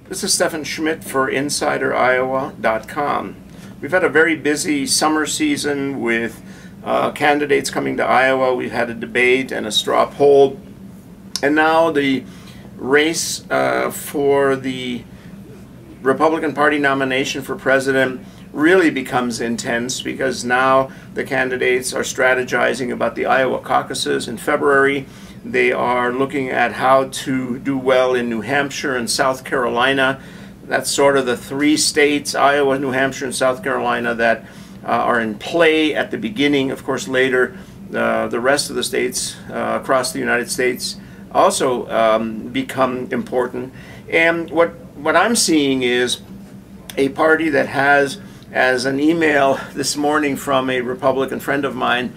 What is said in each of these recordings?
This is Steffen Schmidt for InsiderIowa.com. We've had a very busy summer season with candidates coming to Iowa. We've had a debate and a straw poll. And now the race for the Republican Party nomination for president really becomes intense, because now the candidates are strategizing about the Iowa caucuses in February. They are looking at how to do well in New Hampshire and South Carolina. That's sort of the three states, Iowa, New Hampshire, and South Carolina, that are in play at the beginning. Of course, later, the rest of the states across the United States also become important. And what I'm seeing is a party that has, as an email this morning from a Republican friend of mine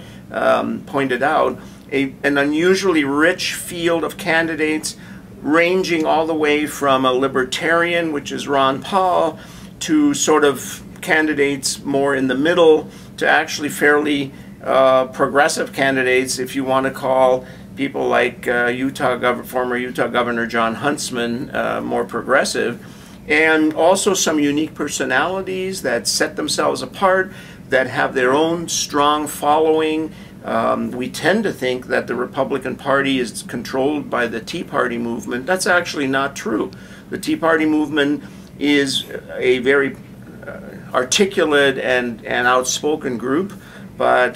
pointed out, an unusually rich field of candidates, ranging all the way from a libertarian, which is Ron Paul, to sort of candidates more in the middle, to actually fairly progressive candidates, if you want to call people like former Utah Governor John Huntsman more progressive, and also some unique personalities that set themselves apart, that have their own strong following. We tend to think that the Republican Party is controlled by the Tea Party movement. That's actually not true. The Tea Party movement is a very articulate and outspoken group, but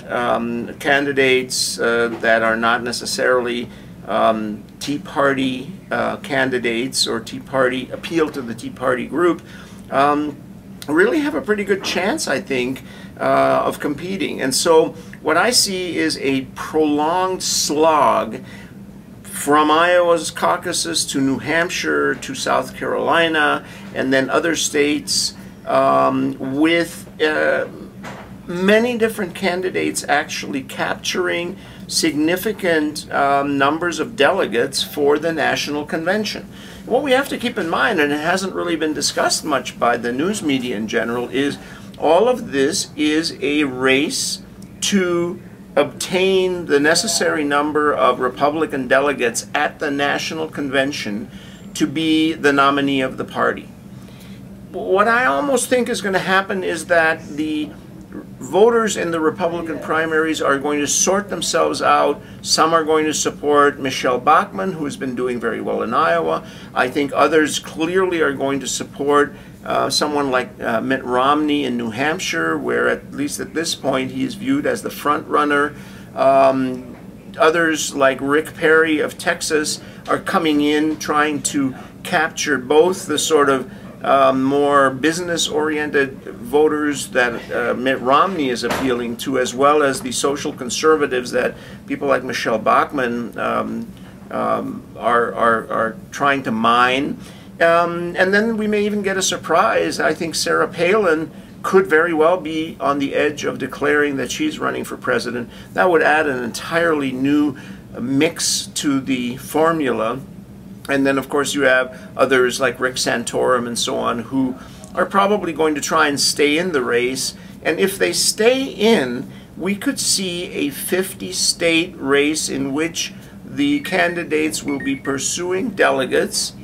candidates that are not necessarily Tea Party candidates or Tea Party appeal to the Tea Party group really have a pretty good chance, I think, of competing. And so what I see is a prolonged slog from Iowa's caucuses to New Hampshire to South Carolina and then other states, with many different candidates actually capturing significant numbers of delegates for the national convention. What we have to keep in mind, and it hasn't really been discussed much by the news media in general, is all of this is a race to obtain the necessary number of Republican delegates at the national convention to be the nominee of the party. What I almost think is going to happen is that the voters in the Republican primaries are going to sort themselves out. Some are going to support Michelle Bachmann, who has been doing very well in Iowa. I think others clearly are going to support someone like Mitt Romney in New Hampshire, where at least at this point he is viewed as the front runner. Others like Rick Perry of Texas are coming in trying to capture both the sort of more business-oriented voters that Mitt Romney is appealing to, as well as the social conservatives that people like Michelle Bachmann are trying to mine. And then we may even get a surprise. I think Sarah Palin could very well be on the edge of declaring that she's running for president. That would add an entirely new mix to the formula. And then, of course, you have others like Rick Santorum and so on, who are probably going to try and stay in the race. And if they stay in, we could see a 50-state race in which the candidates will be pursuing delegates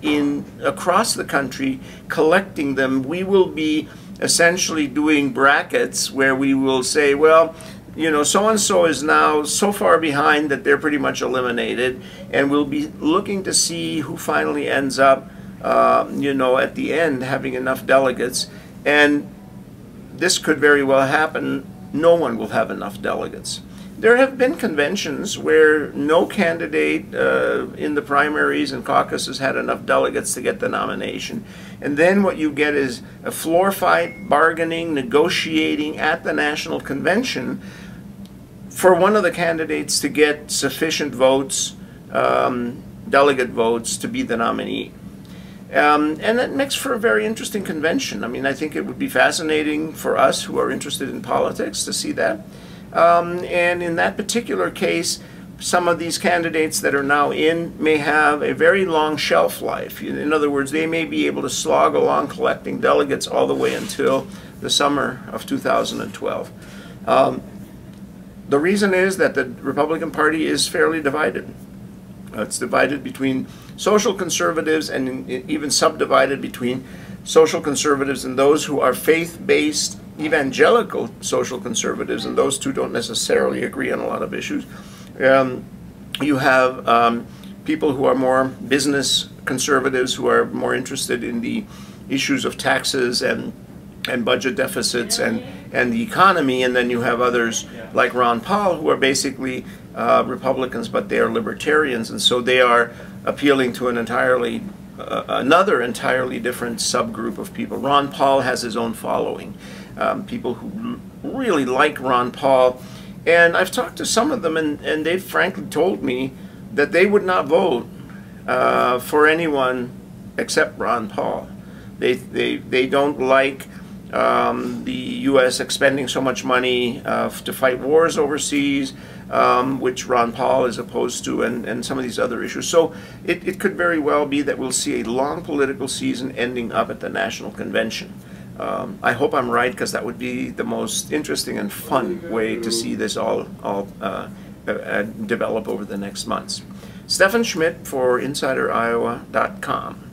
across the country, collecting them. We will be essentially doing brackets where we will say, well, you know, so-and-so is now so far behind that they're pretty much eliminated, and we'll be looking to see who finally ends up, you know, at the end having enough delegates. And this could very well happen. No one will have enough delegates. There have been conventions where no candidate in the primaries and caucuses had enough delegates to get the nomination. And then what you get is a floor fight, bargaining, negotiating at the national convention for one of the candidates to get sufficient votes, delegate votes, to be the nominee. And that makes for a very interesting convention. I mean, I think it would be fascinating for us who are interested in politics to see that. And in that particular case, some of these candidates that are now in may have a very long shelf life. In other words, they may be able to slog along collecting delegates all the way until the summer of 2012. The reason is that the Republican Party is fairly divided. It's divided between social conservatives and even subdivided between social conservatives and those who are faith-based evangelical social conservatives, and those two don't necessarily agree on a lot of issues. You have people who are more business conservatives, who are more interested in the issues of taxes and budget deficits and the economy, and then you have others like Ron Paul, who are basically Republicans, but they are libertarians, and so they are appealing to an another entirely different subgroup of people. Ron Paul has his own following, people who really like Ron Paul, and I've talked to some of them, and they've frankly told me that they would not vote for anyone except Ron Paul. They don't like the U.S. expending so much money to fight wars overseas, which Ron Paul is opposed to, and some of these other issues. So it could very well be that we'll see a long political season ending up at the National Convention. I hope I'm right, because that would be the most interesting and fun way to see this all develop over the next months. Steffen Schmidt for InsiderIowa.com.